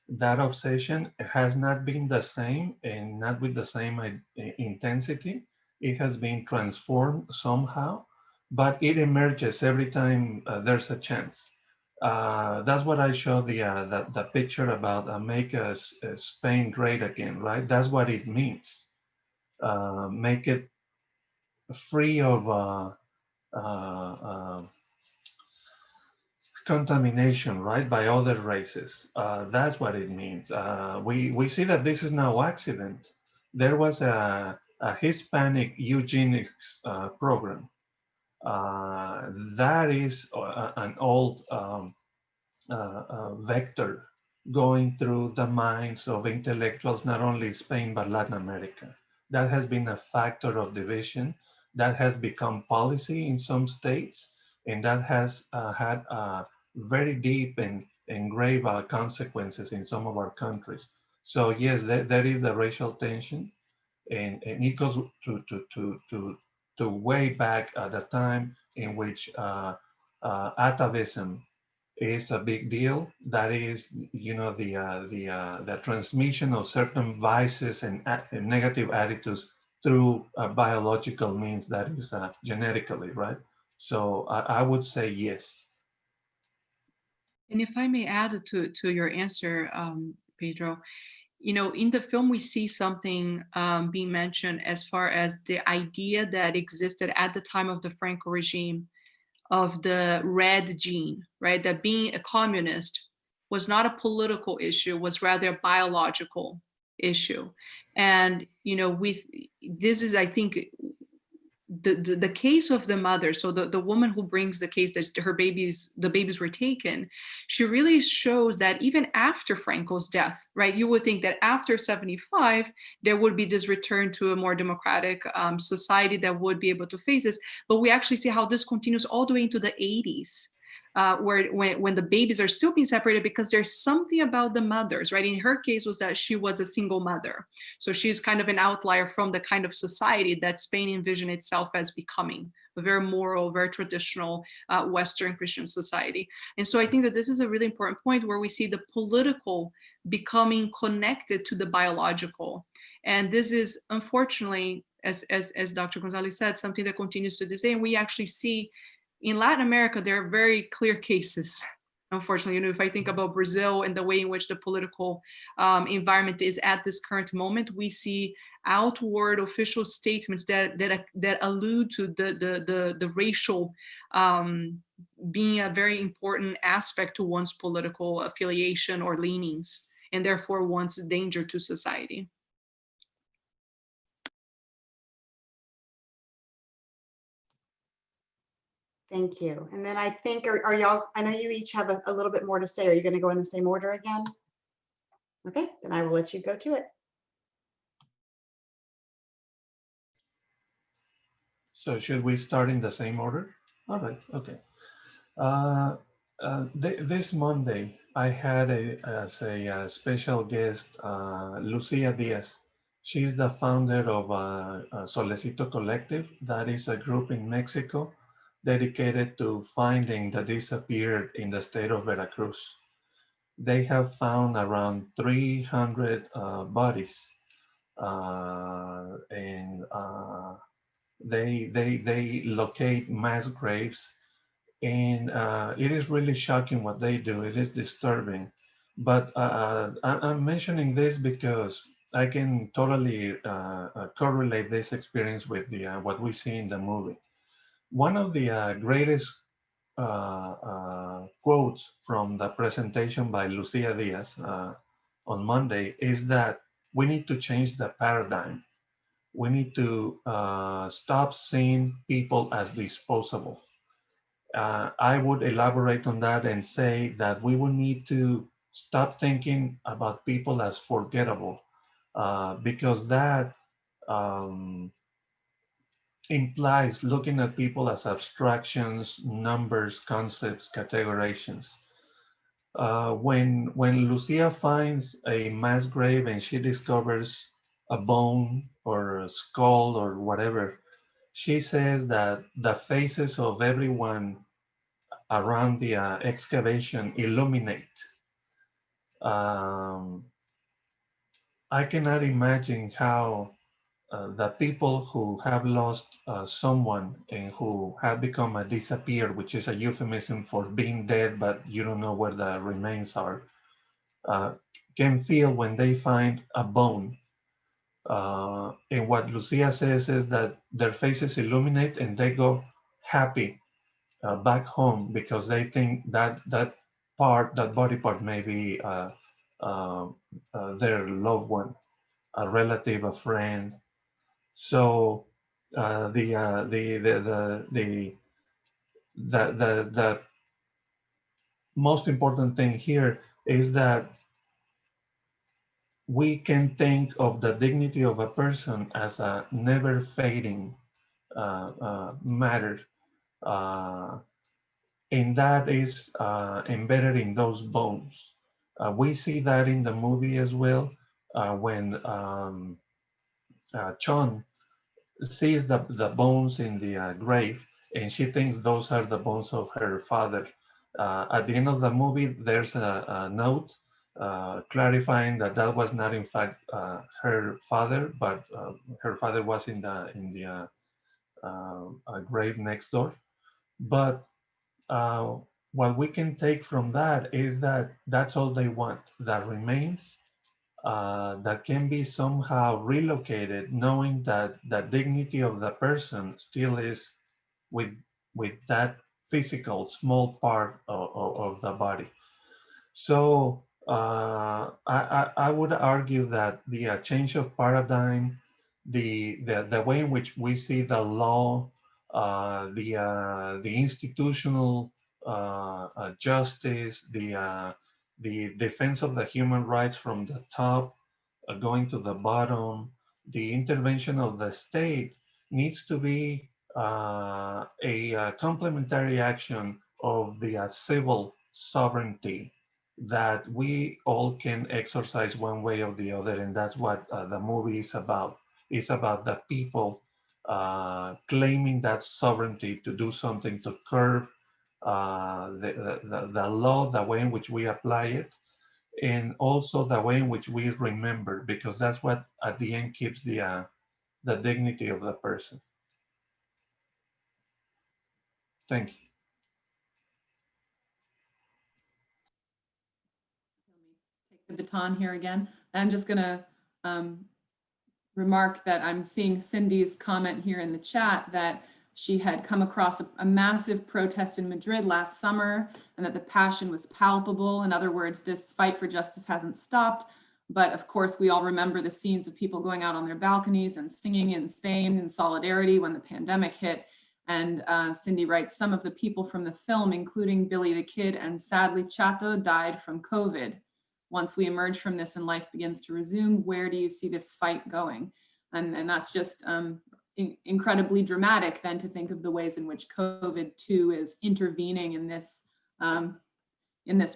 That obsession has not been the same and not with the same intensity. It has been transformed somehow, but it emerges every time there's a chance. That's what I showed the picture about make Spain great again, right? That's what it means. Make it free of contamination, right, by other races. That's what it means. We see that this is no accident. There was a Hispanic eugenics program. That is an old vector going through the minds of intellectuals, not only Spain, but Latin America. That has been a factor of division. That has become policy in some states, and that has had very deep and grave consequences in some of our countries. So yes, there is the racial tension, and it goes to way back at the time in which atavism is a big deal. That is, you know, the transmission of certain vices and negative attitudes through biological means, that is genetically, right? So I would say yes. And if I may add to your answer, Pedro, you know, in the film, we see something being mentioned as far as the idea that existed at the time of the Franco regime of the red gene, right? That being a communist was not a political issue, was rather a biological issue. And, you know, this is, I think, the case of the mother, so the woman who brings the case that the babies were taken, she really shows that even after Franco's death, right, you would think that after 75 there would be this return to a more democratic society that would be able to face this, but we actually see how this continues all the way into the 80s, when the babies are still being separated, because there's something about the mothers, right? In her case was that she was a single mother. So she's kind of an outlier from the kind of society that Spain envisioned itself as becoming, a very moral, very traditional Western Christian society. And so I think that this is a really important point where we see the political becoming connected to the biological. And this is, unfortunately, as Dr. Gonzalez said, something that continues to this day. And we actually see in Latin America, there are very clear cases. Unfortunately, you know, if I think about Brazil and the way in which the political environment is at this current moment, we see outward official statements that allude to the racial being a very important aspect to one's political affiliation or leanings, and therefore one's danger to society. Thank you. And then I think, are y'all, I know you each have a little bit more to say. Are you going to go in the same order again? Okay, then I will let you go to it. So should we start in the same order? All right, okay. This Monday, I had as a special guest, Lucia Diaz. She's the founder of Solecito Collective. That is a group in Mexico dedicated to finding the disappeared in the state of Veracruz. They have found around 300 bodies, and they locate mass graves, and it is really shocking what they do. It is disturbing, but I'm mentioning this because I can totally correlate this experience with the what we see in the movie. One of the greatest quotes from the presentation by Lucia Diaz on Monday is that we need to change the paradigm. We need to stop seeing people as disposable. I would elaborate on that and say that we will need to stop thinking about people as forgettable, because that implies looking at people as abstractions, numbers, concepts, categorizations. When Lucia finds a mass grave and she discovers a bone or a skull or whatever, she says that the faces of everyone around the excavation illuminate. I cannot imagine how the people who have lost someone and who have become a disappeared, which is a euphemism for being dead, but you don't know where the remains are, can feel when they find a bone. And what Lucia says is that their faces illuminate and they go happy back home because they think that that body part may be their loved one, a relative, a friend. So the most important thing here is that we can think of the dignity of a person as a never fading matter, and that is embedded in those bones. We see that in the movie as well, when Chon sees the bones in the grave, and she thinks those are the bones of her father. At the end of the movie, there's a note clarifying that that was not in fact her father, but her father was in the grave next door. But what we can take from that is that that's all they want. That remains that can be somehow relocated, knowing that the dignity of the person still is with that physical small part of the body. So I would argue that the change of paradigm, the way in which we see the law, the institutional justice, the defense of the human rights from the top going to the bottom, the intervention of the state needs to be a complementary action of the civil sovereignty that we all can exercise one way or the other. And that's what the movie is about. It's about the people claiming that sovereignty to do something to curb the law, the way in which we apply it, and also the way in which we remember, because that's what at the end keeps the dignity of the person. Thank you. Take the baton here again. I'm just going to remark that I'm seeing Cindy's comment here in the chat that she had come across a massive protest in Madrid last summer and that the passion was palpable. In other words, this fight for justice hasn't stopped. But of course, we all remember the scenes of people going out on their balconies and singing in Spain in solidarity when the pandemic hit. And Cindy writes, some of the people from the film, including Billy the Kid and sadly Chato, died from COVID. Once we emerge from this and life begins to resume, where do you see this fight going? And that's just incredibly dramatic then to think of the ways in which COVID too is intervening in this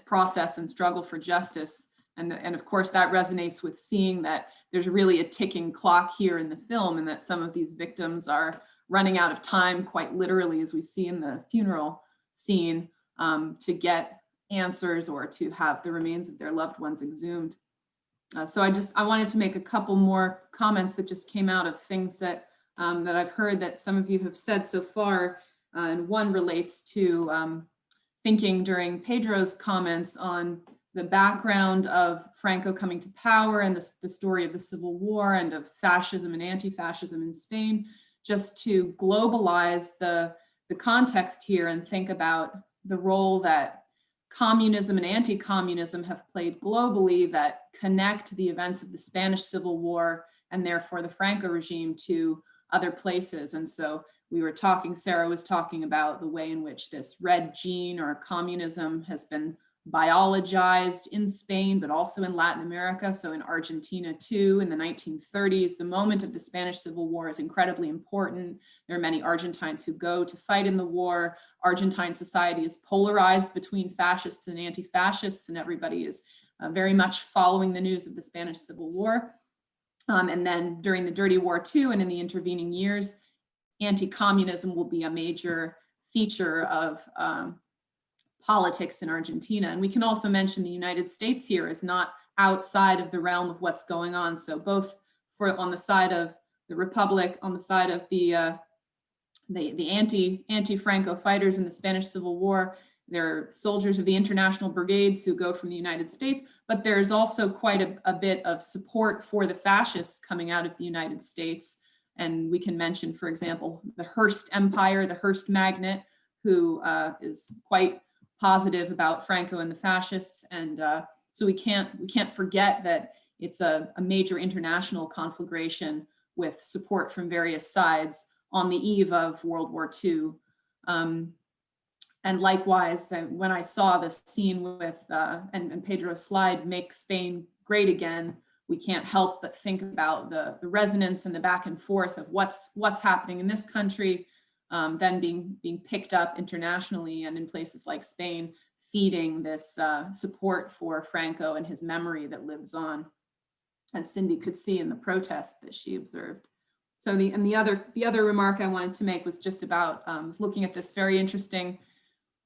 process and struggle for justice. And of course that resonates with seeing that there's really a ticking clock here in the film, and that some of these victims are running out of time, quite literally, as we see in the funeral scene, to get answers or to have the remains of their loved ones exhumed. So I wanted to make a couple more comments that just came out of things that that I've heard that some of you have said so far. And one relates to thinking during Pedro's comments on the background of Franco coming to power and the story of the Civil War and of fascism and anti-fascism in Spain, just to globalize the context here and think about the role that communism and anti-communism have played globally that connect the events of the Spanish Civil War and therefore the Franco regime to other places. And so Sarah was talking about the way in which this red gene or communism has been biologized in Spain, but also in Latin America. So in Argentina too, in the 1930s, the moment of the Spanish Civil War is incredibly important. There are many Argentines who go to fight in the war. Argentine society is polarized between fascists and anti-fascists, and everybody is very much following the news of the Spanish Civil War. And then during the Dirty War too, and in the intervening years, anti-communism will be a major feature of politics in Argentina. And we can also mention the United States here is not outside of the realm of what's going on. So both on the side of the Republic, on the side of the anti-Franco fighters in the Spanish Civil War, there are soldiers of the international brigades who go from the United States, but there's also quite a bit of support for the fascists coming out of the United States. And we can mention, for example, the Hearst Empire, the Hearst magnate, who is quite positive about Franco and the fascists. And so we can't forget that it's a major international conflagration with support from various sides on the eve of World War II. And likewise, when I saw this scene with, and Pedro's slide, Make Spain Great Again, we can't help but think about the resonance and the back and forth of what's happening in this country, then being picked up internationally and in places like Spain, feeding this support for Franco and his memory that lives on, as Cindy could see in the protest that she observed. So the other remark I wanted to make was just about was looking at this very interesting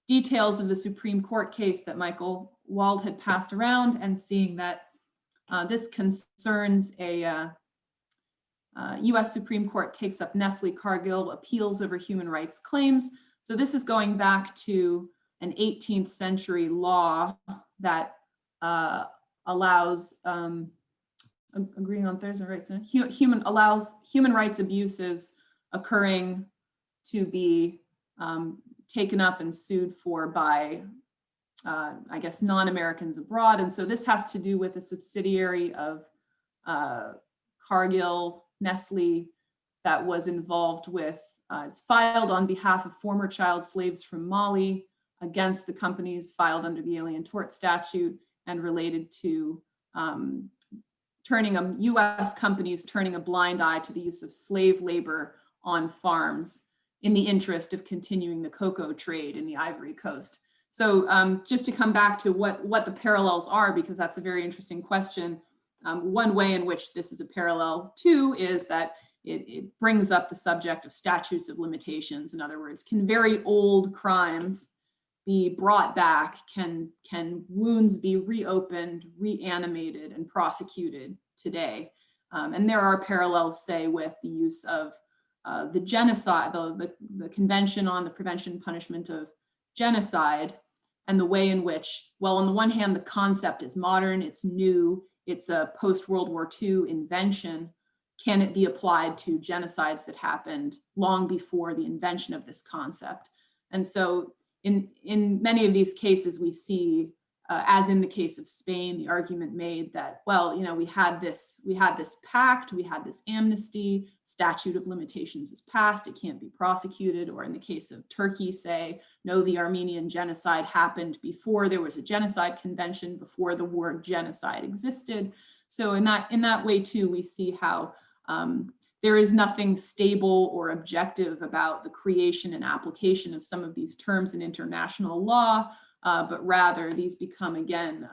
details of the Supreme Court case that Michael Wald had passed around, and seeing that this concerns a US Supreme Court takes up Nestle Cargill appeals over human rights claims. So this is going back to an 18th century law that allows agreeing on Thursday rights, allows human rights abuses occurring to be taken up and sued for by, I guess, non-Americans abroad. And so this has to do with a subsidiary of Cargill, Nestle, that was involved with, it's filed on behalf of former child slaves from Mali against the companies filed under the Alien Tort Statute and related to US companies turning a blind eye to the use of slave labor on farms in the interest of continuing the cocoa trade in the Ivory Coast. So just to come back to what the parallels are, because that's a very interesting question. One way in which this is a parallel too is that it brings up the subject of statutes of limitations. In other words, can very old crimes be brought back? Can wounds be reopened, reanimated, and prosecuted today? And there are parallels, say, with the use of the genocide, the Convention on the Prevention and Punishment of Genocide, and the way in which, well, on the one hand, the concept is modern, it's new, it's a post-World War II invention. Can it be applied to genocides that happened long before the invention of this concept? And so in many of these cases, we see, as in the case of Spain, the argument made that, well, we had this pact, we had this amnesty, statute of limitations is passed, it can't be prosecuted. Or in the case of Turkey, say, no, the Armenian genocide happened before there was a genocide convention, before the word genocide existed. So in that way too, we see how there is nothing stable or objective about the creation and application of some of these terms in international law, but rather these become, again,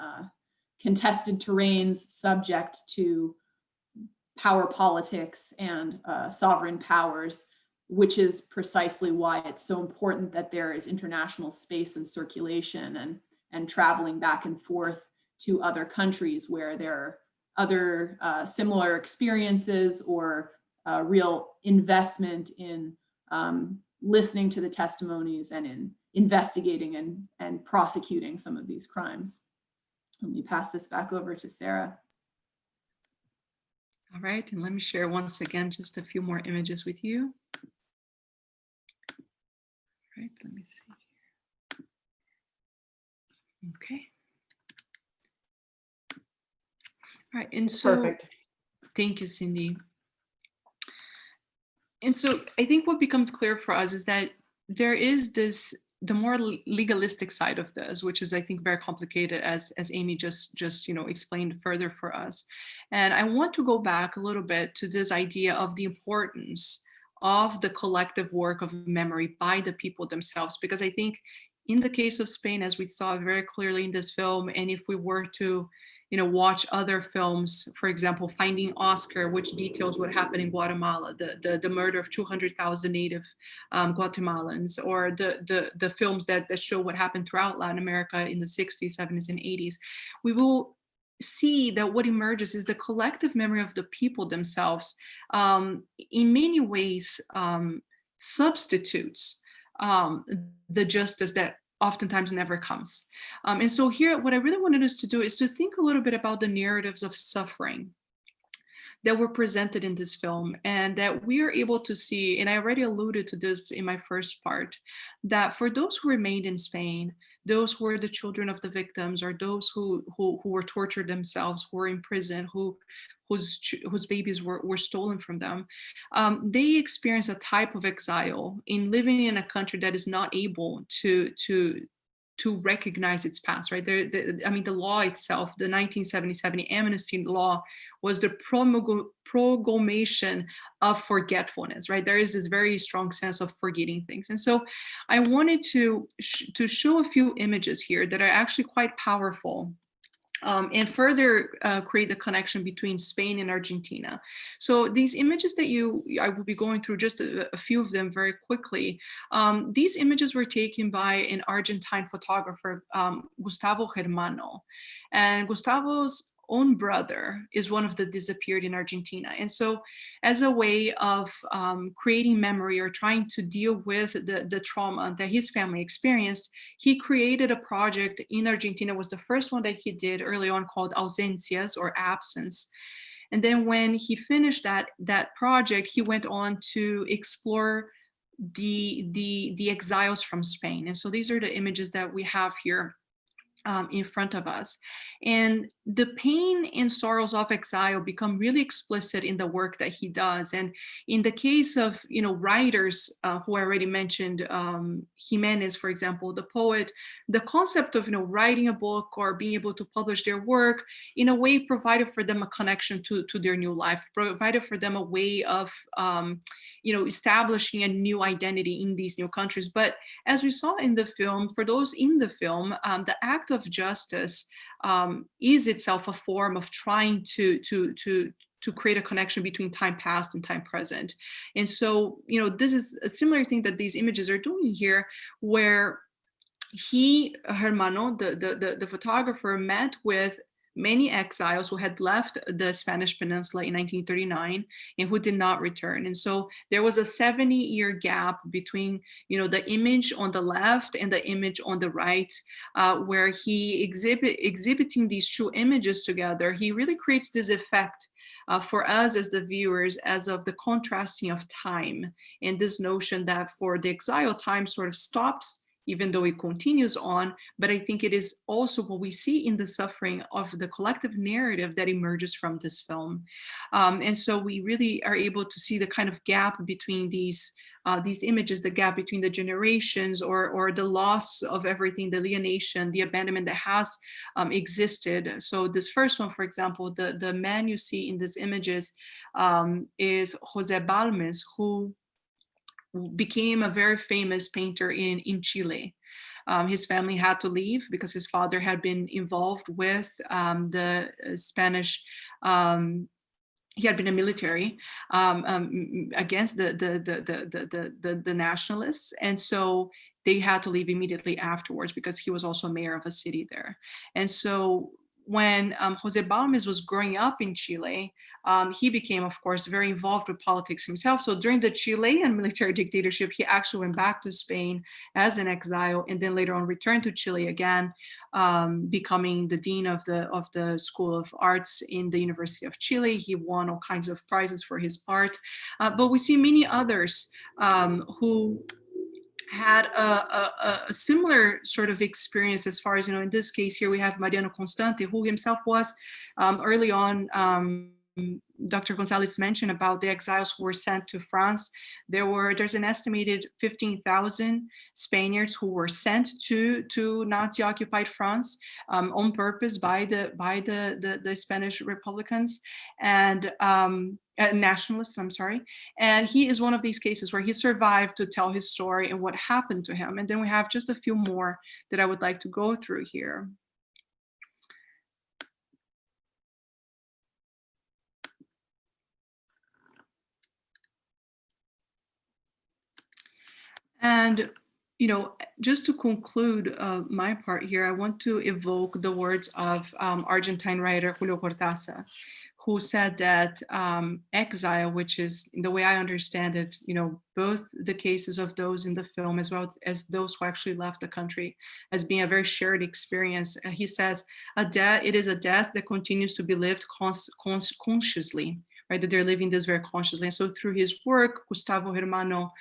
contested terrains subject to power politics and sovereign powers, which is precisely why it's so important that there is international space and circulation and traveling back and forth to other countries where there are other similar experiences or real investment in listening to the testimonies and in investigating and prosecuting some of these crimes. Let me pass this back over to Sarah. All right, and let me share once again just a few more images with you. All right, let me see here. Okay. All right, and so Perfect. Thank you, Cindy. And so I think what becomes clear for us is that there is the more legalistic side of this, which is, I think, very complicated, as Amy just explained further for us. And I want to go back a little bit to this idea of the importance of the collective work of memory by the people themselves, because I think in the case of Spain, as we saw very clearly in this film, and if we were to watch other films, for example, Finding Oscar, which details what happened in Guatemala, the murder of 200,000 native Guatemalans, or the films that show what happened throughout Latin America in the 60s, 70s, and 80s, we will see that what emerges is the collective memory of the people themselves, in many ways substitutes the justice that oftentimes never comes. And so here, what I really wanted us to do is to think a little bit about the narratives of suffering that were presented in this film, and that we are able to see, and I already alluded to this in my first part, that for those who remained in Spain, those who were the children of the victims, or those who were tortured themselves, who were in prison, whose babies were stolen from them, they experience a type of exile in living in a country that is not able to recognize its past, right? The law itself, the 1977 amnesty law, was the promulgation of forgetfulness, right? There is this very strong sense of forgetting things. And so I wanted to show a few images here that are actually quite powerful and further create the connection between Spain and Argentina. So these images that I will be going through just a few of them very quickly. These images were taken by an Argentine photographer, Gustavo Germano. And Gustavo's own brother is one of the disappeared in Argentina. And so as a way of creating memory or trying to deal with the trauma that his family experienced, he created a project in Argentina. It was the first one that he did early on, called Ausencias, or Absence. And then when he finished that project, he went on to explore the exiles from Spain. And so these are the images that we have here in front of us. And the pain and sorrows of exile become really explicit in the work that he does. And in the case of, writers who I already mentioned, Jimenez, for example, the poet, the concept of, writing a book or being able to publish their work, in a way provided for them a connection to their new life, provided for them a way of, establishing a new identity in these new countries. But as we saw in the film, for those in the film, the act of justice is itself a form of trying to create a connection between time past and time present. And so, this is a similar thing that these images are doing here, where Germano, the photographer, met with many exiles who had left the Spanish Peninsula in 1939 and who did not return. And so there was a 70-year gap between, the image on the left and the image on the right, where he exhibiting these two images together, he really creates this effect for us as the viewers, as of the contrasting of time, and this notion that for the exile, time sort of stops, even though it continues on. But I think it is also what we see in the suffering of the collective narrative that emerges from this film. And so we really are able to see the kind of gap between these images, the gap between the generations, or the loss of everything, the alienation, the abandonment that has existed. So this first one, for example, the man you see in these images is José Balmes, who became a very famous painter in Chile. His family had to leave because his father had been involved with the Spanish. He had been a military against the nationalists, and so they had to leave immediately afterwards because he was also mayor of a city there. And so when José Balmes was growing up in Chile, he became, of course, very involved with politics himself. So during the Chilean military dictatorship, he actually went back to Spain as an exile, and then later on returned to Chile again, becoming the dean of the School of Arts in the University of Chile. He won all kinds of prizes for his art. But we see many others who had a similar sort of experience, as far as, in this case here we have Mariano Constante, who himself was early on, Dr. Gonzalez mentioned about the exiles who were sent to France. There's an estimated 15,000 Spaniards who were sent to Nazi-occupied France on purpose by the Spanish Republicans and nationalists, I'm sorry. And he is one of these cases where he survived to tell his story and what happened to him. And then we have just a few more that I would like to go through here. And, just to conclude my part here, I want to evoke the words of Argentine writer Julio Cortázar, who said that exile, which is, the way I understand it, both the cases of those in the film as well as those who actually left the country, as being a very shared experience. He says, it is a death that continues to be lived consciously, right? That they're living this very consciously. And so through his work, Gustavo Germano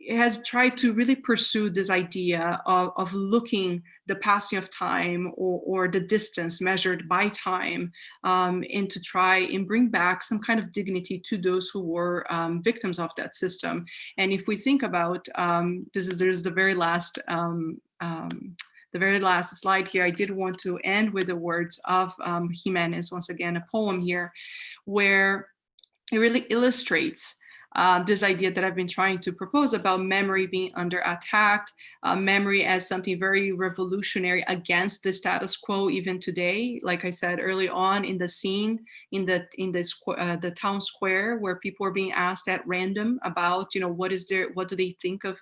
has tried to really pursue this idea of looking the passing of time or the distance measured by time, and to try and bring back some kind of dignity to those who were victims of that system. And if we think about, there's the very last slide here, I did want to end with the words of Jimenez, once again, a poem here, where it really illustrates this idea that I've been trying to propose about memory being under attack, memory as something very revolutionary against the status quo even today. Like I said early on in the scene, in the town square, where people are being asked at random about, what do they think of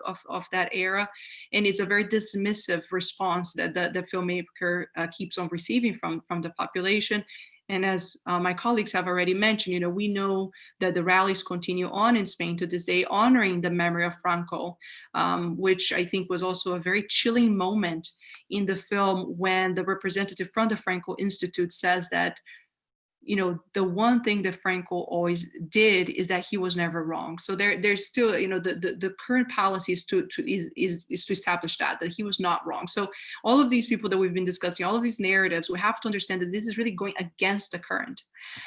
that era, and it's a very dismissive response that the filmmaker keeps on receiving from the population. And as my colleagues have already mentioned, we know that the rallies continue on in Spain to this day, honoring the memory of Franco, which I think was also a very chilling moment in the film when the representative from the Franco Institute says that, the one thing that Franco always did is that he was never wrong. So there's still, the current policy is to establish that he was not wrong. So all of these people that we've been discussing, all of these narratives, we have to understand that this is really going against the current.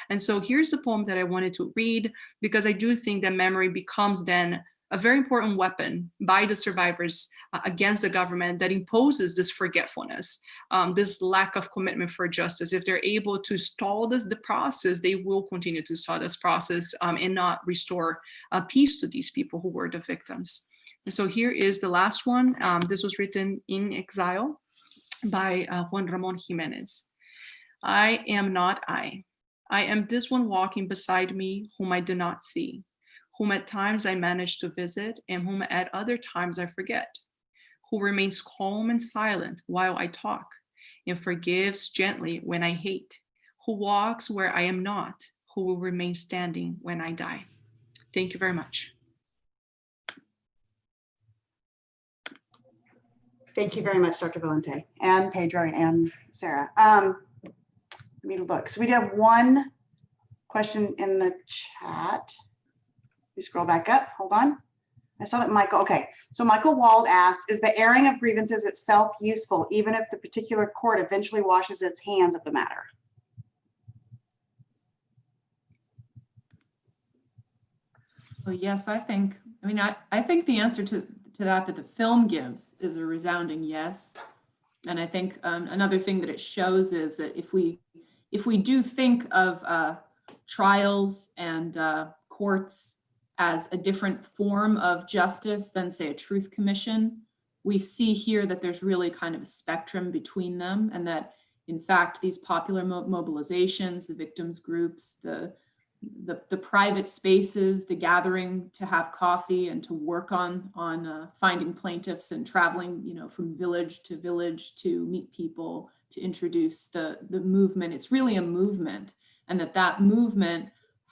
And so here's the poem that I wanted to read, because I do think that memory becomes then a very important weapon by the survivors against the government that imposes this forgetfulness, this lack of commitment for justice. If they're able to stall the process, they will continue to stall this process and not restore peace to these people who were the victims. And so here is the last one. This was written in Exile by Juan Ramon Jimenez. I am not I. I am this one walking beside me whom I do not see, whom at times I manage to visit and whom at other times I forget, who remains calm and silent while I talk and forgives gently when I hate, who walks where I am not, who will remain standing when I die. Thank you very much. Thank you very much, Dr. Valente and Pedro and Sarah. Let me look. So we do have one question in the chat. We scroll back up, hold on. I saw that Michael, okay. So Michael Wald asked, is the airing of grievances itself useful, even if the particular court eventually washes its hands of the matter? Well, yes, I think the answer to that the film gives is a resounding yes. And I think another thing that it shows is that if we do think of trials and courts as a different form of justice than, say, a truth commission, we see here that there's really kind of a spectrum between them, and that, in fact, these popular mobilizations, the victims groups, the private spaces, the gathering to have coffee and to work on finding plaintiffs and traveling, from village to meet people, to introduce the movement. It's really a movement, and that movement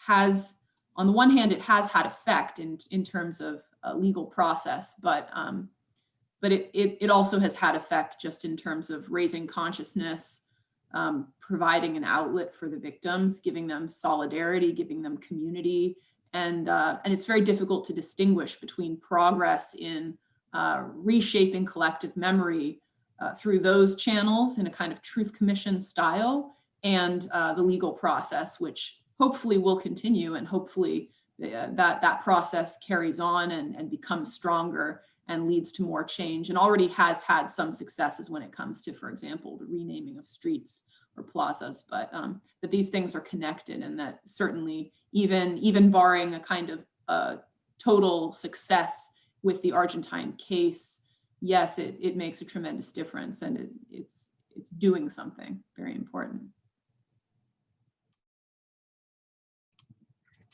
has, on the one hand, it has had effect in terms of a legal process, but it also has had effect just in terms of raising consciousness, providing an outlet for the victims, giving them solidarity, giving them community, and it's very difficult to distinguish between progress in reshaping collective memory through those channels in a kind of truth commission style, and the legal process, which hopefully will continue, and hopefully that process carries on and becomes stronger and leads to more change, and already has had some successes when it comes to, for example, the renaming of streets or plazas, but that these things are connected, and that certainly even barring a kind of total success with the Argentine case, yes, it makes a tremendous difference, and it's doing something very important.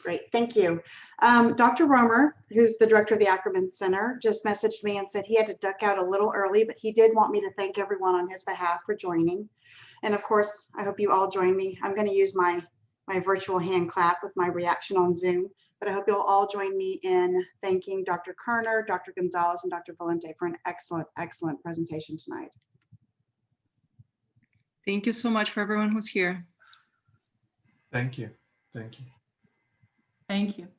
Great, thank you. Dr. Romer, who's the director of the Ackerman Center, just messaged me and said he had to duck out a little early, but he did want me to thank everyone on his behalf for joining. And of course, I hope you all join me. I'm going to use my virtual hand clap with my reaction on Zoom, but I hope you'll all join me in thanking Dr. Kerner, Dr. Gonzalez, and Dr. Valente for an excellent, excellent presentation tonight. Thank you so much for everyone who's here. Thank you. Thank you. Thank you.